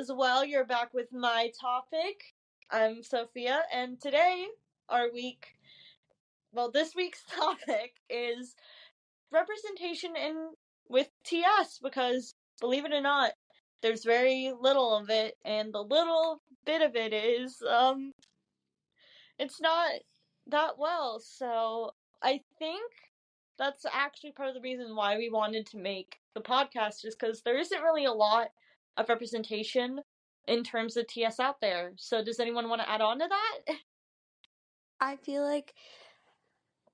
as well. You're back with my topic. I'm Sophia, and today, this week's topic is representation in with TS because, believe it or not, there's very little of it, and the little bit of it is, it's not that well. So I think that's actually part of the reason why we wanted to make the podcast, is because there isn't really a lot of representation in terms of TS out there. So does anyone want to add on to that? I feel like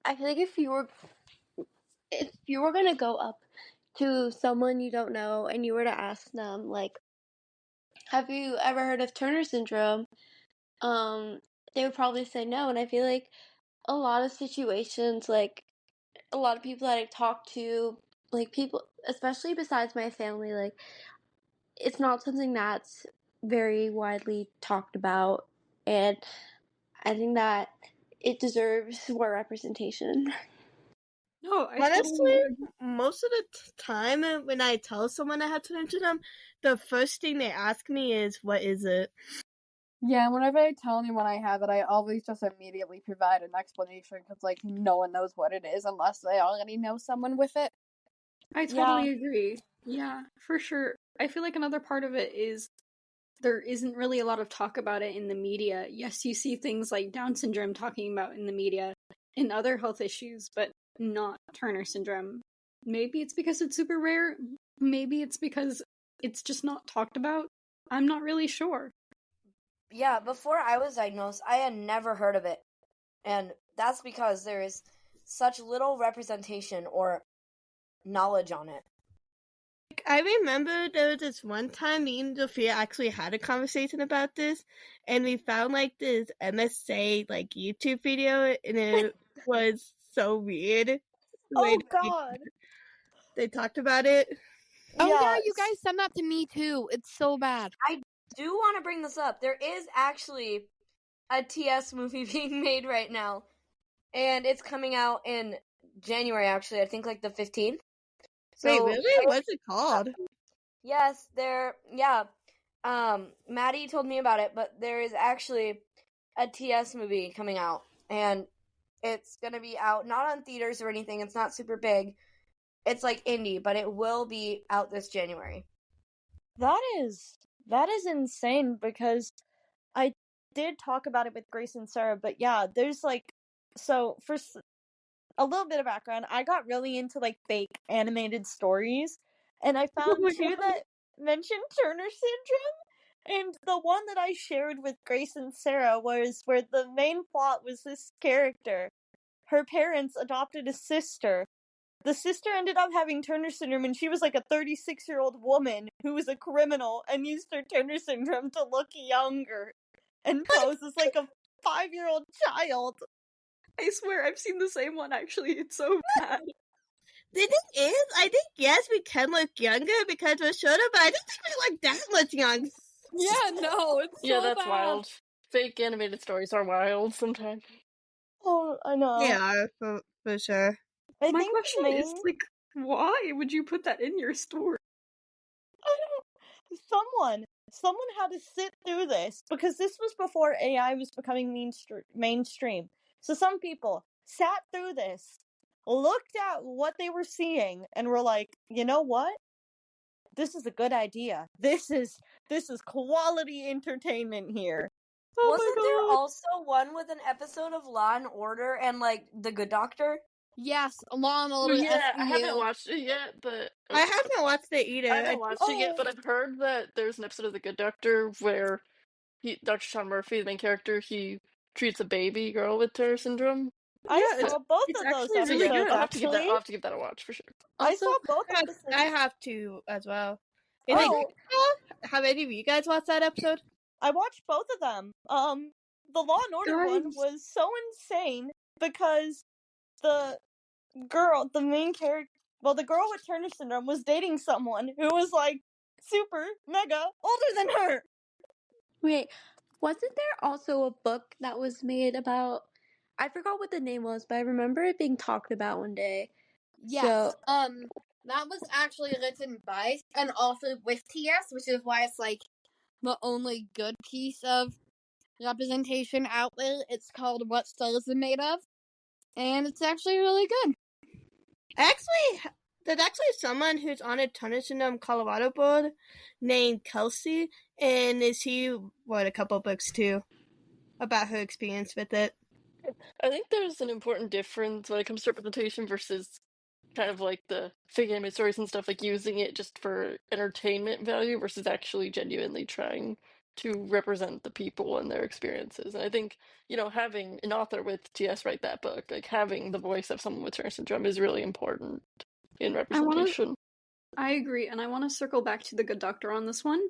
if you were gonna go up to someone you don't know and you were to ask them, like, have you ever heard of Turner syndrome? They would probably say no. And I feel like a lot of situations, like a lot of people that I talk to, like people, especially besides my family, like it's not something that's very widely talked about, and I think that it deserves more representation. No, honestly, most of the time when I tell someone I have Turner syndrome, the first thing they ask me is, "What is it?" Yeah, whenever I tell anyone I have it, I always just immediately provide an explanation because, like, no one knows what it is unless they already know someone with it. I totally agree. Yeah, for sure. I feel like another part of it is there isn't really a lot of talk about it in the media. Yes, you see things like Down syndrome talking about in the media and other health issues, but not Turner syndrome. Maybe it's because it's super rare. Maybe it's because it's just not talked about. I'm not really sure. Yeah, before I was diagnosed, I had never heard of it. And that's because there is such little representation or knowledge on it. I remember there was this one time me and Sophia actually had a conversation about this, and we found like this MSA like YouTube video, and it was so weird. Oh God! They talked about it. Oh yeah, you guys send that to me too. It's so bad. I do want to bring this up. There is actually a TS movie being made right now, and it's coming out in January. Actually, I think like the 15th. Wait, really? What's it called? Yes, Maddie told me about it, but there is actually a TS movie coming out, and it's gonna be out not on theaters or anything. It's not super big. It's like indie, but it will be out this January. That is insane, because I did talk about it with Grace and Sarah, but yeah, there's like, so for a little bit of background, I got really into like fake animated stories, and I found two that mentioned Turner syndrome, and the one that I shared with Grace and Sarah was where the main plot was this character. Her parents adopted a sister. The sister ended up having Turner syndrome, and she was like a 36-year-old woman who was a criminal and used her Turner syndrome to look younger and pose as like a 5-year-old child. I swear, I've seen the same one, actually. It's so bad. The thing is, I think, yes, we can look younger because we're shorter, but I don't think we look that much young. Yeah, no, it's so Yeah, that's bad. wild. Fake animated stories are wild sometimes. Oh, I know. Yeah, for sure. My question is, like, why would you put that in your story? Someone had to sit through this, because this was before AI was becoming mainstream. So some people sat through this, looked at what they were seeing, and were like, you know what? This is a good idea. This is quality entertainment here. Wasn't there also one with an episode of Law and Order and like The Good Doctor? Yes, Law and Order. Yeah, I haven't watched it yet, but I haven't watched it either. I haven't watched it yet, but I've heard that there's an episode of The Good Doctor where Dr. Sean Murphy, the main character, he treats a baby girl with Turner syndrome. I saw both of those episodes. Really good. I'll have to give that a watch for sure. I saw both episodes. I have to as well. Have any of you guys watched that episode? I watched both of them. The Law and Order one was so insane because the main character, the girl with Turner syndrome was dating someone who was like super mega older than her. Wait, wasn't there also a book that was made about, I forgot what the name was, but I remember it being talked about one day. Yes. That was actually written by and also with TS, which is why it's like the only good piece of representation out there. It's called What Stars Are Made Of, and it's actually really good. Actually, there's actually someone who's on a Turner Syndrome Colorado board named Kelsey, and she wrote a couple books too about her experience with it. I think there's an important difference when it comes to representation versus kind of like the fake animated stories and stuff, like using it just for entertainment value versus actually genuinely trying to represent the people and their experiences. And I think, having an author with TS write that book, like having the voice of someone with Turner syndrome is really important in representation. I agree, and I want to circle back to The Good Doctor on this one.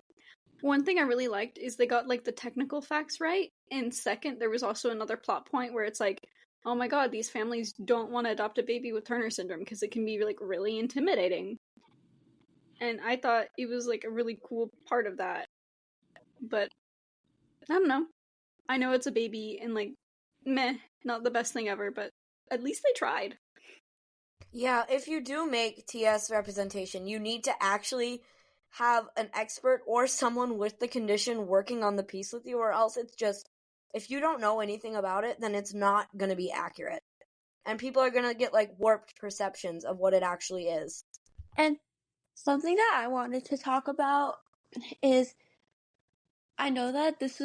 One thing I really liked is they got like the technical facts right, and second, there was also another plot point where it's like, oh my god, these families don't want to adopt a baby with Turner syndrome because it can be like really intimidating. And I thought it was like a really cool part of that. But I don't know. I know it's a baby and like meh, not the best thing ever, but at least they tried. Yeah, if you do make TS representation, you need to actually have an expert or someone with the condition working on the piece with you, or else it's just, if you don't know anything about it, then it's not going to be accurate. And people are going to get like warped perceptions of what it actually is. And something that I wanted to talk about is, I know that this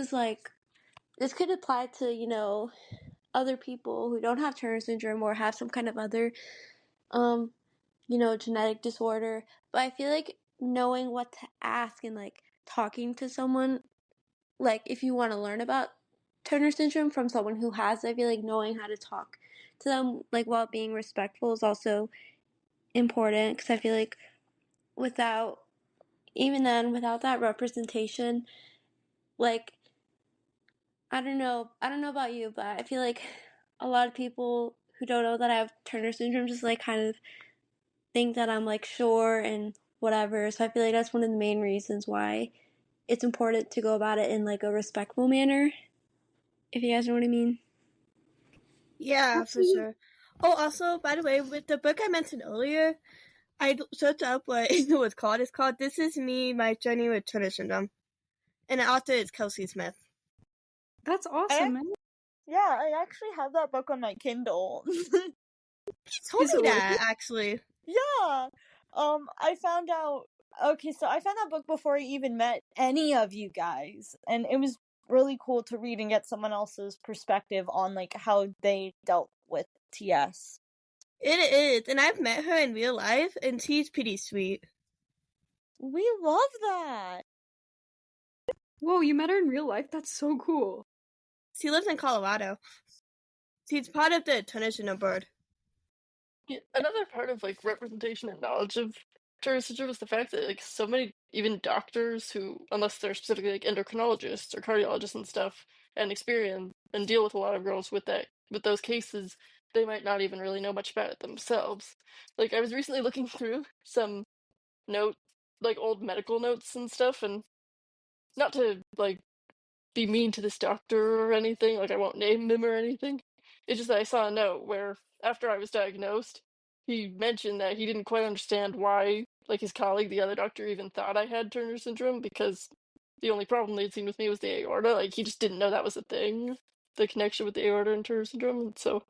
could apply to, other people who don't have Turner syndrome or have some kind of other, genetic disorder. But I feel like knowing what to ask and like talking to someone, like if you want to learn about Turner syndrome from someone who has it, I feel like knowing how to talk to them, like while being respectful, is also important, because I feel like without that representation, like I don't know about you, but I feel like a lot of people who don't know that I have Turner syndrome just like kind of think that I'm like sure and whatever. So I feel like that's one of the main reasons why it's important to go about it in like a respectful manner, if you guys know what I mean. Yeah, for sure. Oh, also, by the way, with the book I mentioned earlier, I searched up what it was called. It's called This Is Me, My Journey with Turner Syndrome. And the author is Kelsey Smith. That's awesome, man. Yeah, I actually have that book on my Kindle. He told me that, actually. Yeah. I found out, okay, so I found that book before I even met any of you guys. And it was really cool to read and get someone else's perspective on like how they dealt with TS. It is, and I've met her in real life, and she's pretty sweet. We love that. Whoa, you met her in real life? That's so cool. She lives in Colorado. She's part of the Turner syndrome board. Yeah, another part of like representation and knowledge of Turner syndrome is the fact that like so many even doctors who, unless they're specifically like endocrinologists or cardiologists and stuff, and experience and deal with a lot of girls with those cases, they might not even really know much about it themselves. Like I was recently looking through some old medical notes and stuff, and not to like be mean to this doctor or anything, like I won't name him or anything. It's just that I saw a note where after I was diagnosed, he mentioned that he didn't quite understand why, like his colleague, the other doctor, even thought I had Turner syndrome, because the only problem they'd seen with me was the aorta. Like he just didn't know that was a thing, the connection with the aorta and Turner syndrome. And so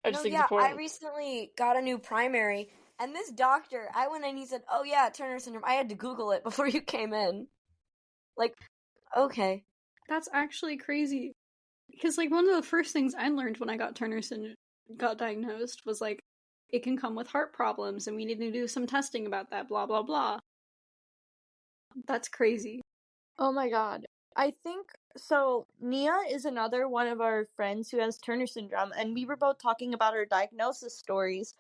I just think it's important. I recently got a new primary, and this doctor, I went in and he said, "Oh yeah, Turner syndrome." I had to Google it before you came in. Like, okay. That's actually crazy. Because like one of the first things I learned when I got got diagnosed was like it can come with heart problems and we need to do some testing about that, blah blah blah. That's crazy. Oh my god. I think so. Nia is another one of our friends who has Turner syndrome, and we were both talking about our diagnosis stories.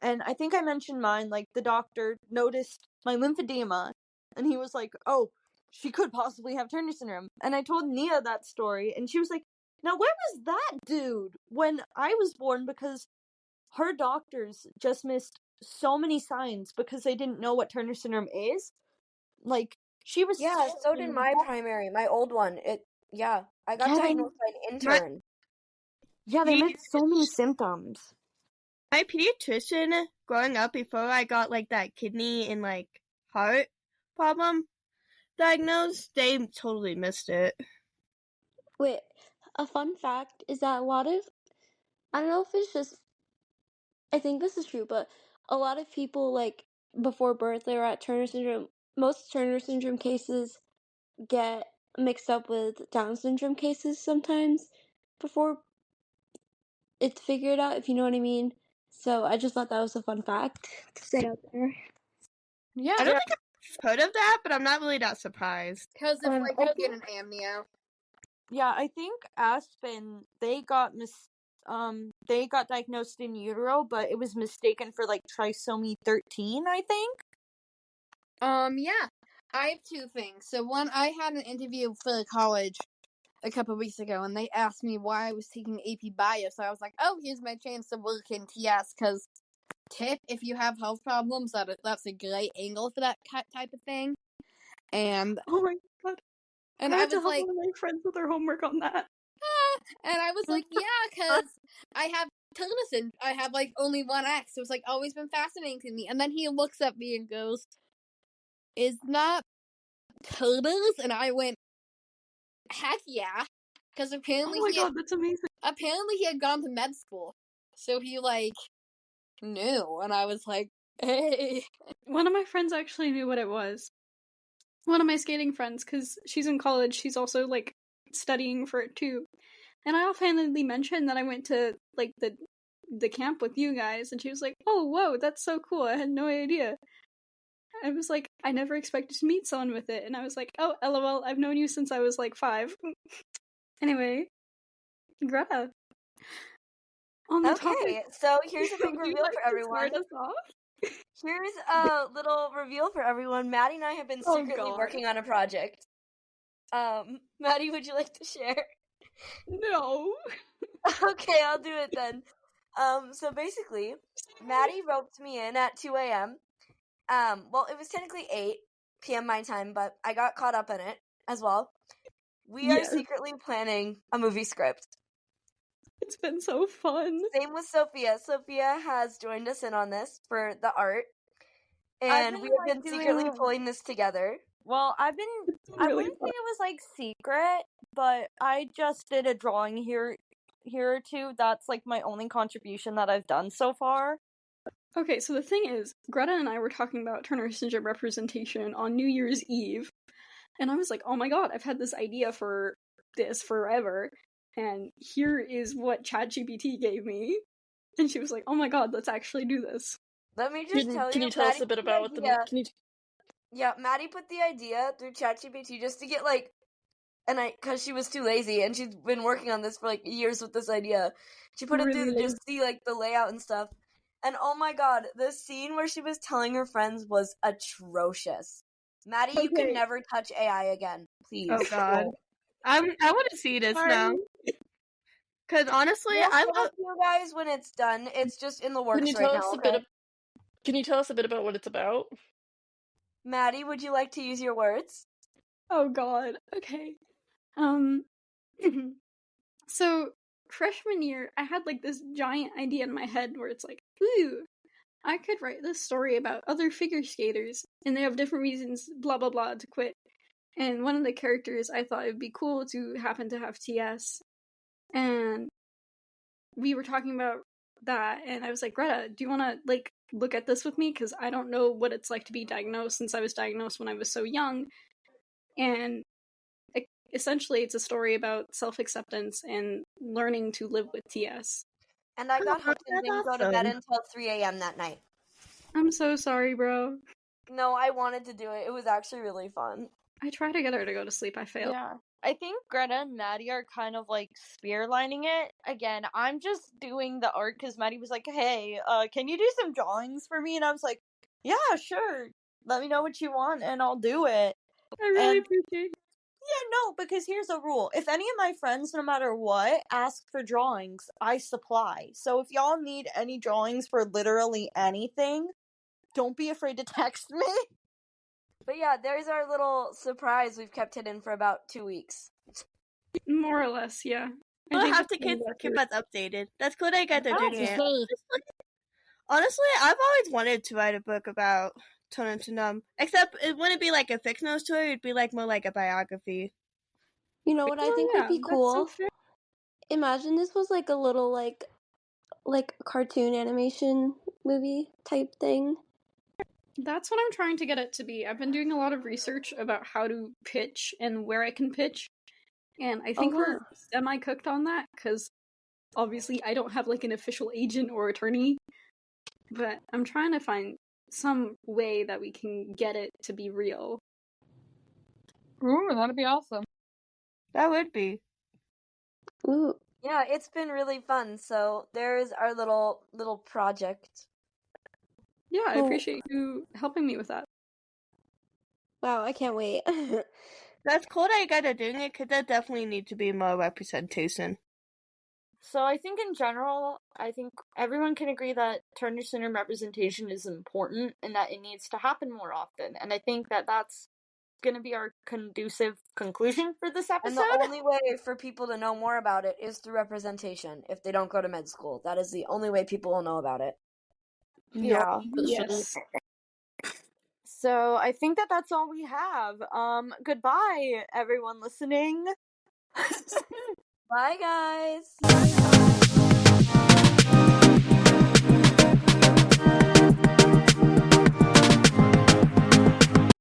And I think I mentioned mine, like the doctor noticed my lymphedema, and he was like, "Oh, she could possibly have Turner syndrome." And I told Nia that story, and she was like, "Now where was that dude when I was born?" Because her doctors just missed so many signs because they didn't know what Turner syndrome is. Like, she was so did my primary, my old one. I got diagnosed by an intern. They missed so many symptoms. My pediatrician, growing up before I got like that kidney and like heart problem, diagnosed, they totally missed it. Wait, a fun fact is that a lot of, I don't know if it's just, I think this is true, but a lot of people, like, before birth, they're at Turner syndrome. Most Turner syndrome cases get mixed up with Down syndrome cases sometimes before it's figured out, if you know what I mean. So I just thought that was a fun fact to say out there. Yeah. I don't think I've heard of that, but I'm not really that surprised. Because if like you get an amnio. Yeah, I think Aspen, they got diagnosed in utero, but it was mistaken for like trisomy 13, I think. Yeah. I have two things. So one, I had an interview for college a couple weeks ago, and they asked me why I was taking AP Bio. So I was like, oh, here's my chance to work in TS, because tip, if you have health problems, that's a great angle for that type of thing. And oh my god. And I was like, one of my friends with their homework on that. And I was like, yeah, because I have Turner. I have like only one X. So it's like always been fascinating to me. And then he looks at me and goes, "Is that Turner's?" And I went, "Heck yeah!" Because apparently, oh my god, that's amazing. Apparently, he had gone to med school, so he like knew. And I was like, "Hey." One of my friends actually knew what it was. One of my skating friends, because she's in college, she's also like studying for it too. And I offhandedly mentioned that I went to like the camp with you guys, and she was like, "Oh, whoa, that's so cool! I had no idea." I was like, I never expected to meet someone with it, and I was like, "Oh, lol, I've known you since I was like 5." Anyway, Greta. On the topic. So here's a big reveal for everyone. Here's a little reveal for everyone. Maddie and I have been secretly working on a project. Maddie, would you like to share? No. Okay, I'll do it then. So basically, Maddie roped me in at 2 a.m. Well, it was technically 8 p.m. my time, but I got caught up in it as well. We are secretly planning a movie script. It's been so fun. Same with Sophia. Sophia has joined us in on this for the art. And we have been secretly pulling this together. Well, I wouldn't say it was like secret, but I just did a drawing here or two. That's like my only contribution that I've done so far. Okay, so the thing is, Greta and I were talking about Turner syndrome representation on New Year's Eve, and I was like, oh my god, I've had this idea for this forever, and here is what ChatGPT gave me. And she was like, oh my god, let's actually do this. Let me just tell you. Can you tell us a bit about what Yeah, Maddie put the idea through ChatGPT just to get like, because she was too lazy, and she's been working on this for like years with this idea. She put it through to just see like the layout and stuff. And oh my god, the scene where she was telling her friends was atrocious. Maddie, you can never touch AI again, please. Oh god, I want to see this now. Because honestly, I love you guys when it's done. It's just in the works right now. Can you tell us a bit about what it's about? Maddie, would you like to use your words? Oh god, okay. So, freshman year, I had like this giant idea in my head where it's like, ooh, I could write this story about other figure skaters, and they have different reasons, blah blah blah, to quit. And one of the characters, I thought it would be cool to happen to have TS. And we were talking about that, and I was like, Greta, do you want to like look at this with me? Because I don't know what it's like to be diagnosed, since I was diagnosed when I was so young. And essentially it's a story about self-acceptance and learning to live with TS. And I got hooked and didn't go to bed until 3 a.m. that night. I'm so sorry, bro. No, I wanted to do it. It was actually really fun. I tried to get her to go to sleep. I failed. Yeah. I think Greta and Maddie are kind of like spearlining it. Again, I'm just doing the art because Maddie was like, hey, can you do some drawings for me? And I was like, yeah, sure. Let me know what you want and I'll do it. I really appreciate it. Yeah, no, because here's a rule. If any of my friends, no matter what, ask for drawings, I supply. So if y'all need any drawings for literally anything, don't be afraid to text me. But yeah, there's our little surprise we've kept hidden for about 2 weeks. More or less, yeah. We'll have to keep us updated. That's cool that you guys are doing it. Honestly, I've always wanted to write a book about turn into except it wouldn't be like a fictional story, it'd be like more like a biography. You know what I think would be that's cool? so fair. Imagine this was like a little like cartoon animation movie type thing. That's what I'm trying to get it to be. I've been doing a lot of research about how to pitch and where I can pitch, and I think we're semi-cooked on that, because obviously I don't have like an official agent or attorney, but I'm trying to find some way that we can get it to be real. Ooh, that'd be awesome. That would be. Ooh. Yeah, it's been really fun. So there's our little project. Yeah, I appreciate you helping me with that. Wow, I can't wait. That's cool that you guys are doing it, because there definitely needs to be more representation. So I think in general, I think everyone can agree that Turner Syndrome representation is important and that it needs to happen more often. And I think that that's going to be our conducive conclusion for this episode. And the only way for people to know more about it is through representation. If they don't go to med school, that is the only way people will know about it. Yeah. Yes. So I think that that's all we have. Goodbye, everyone listening. Bye, guys.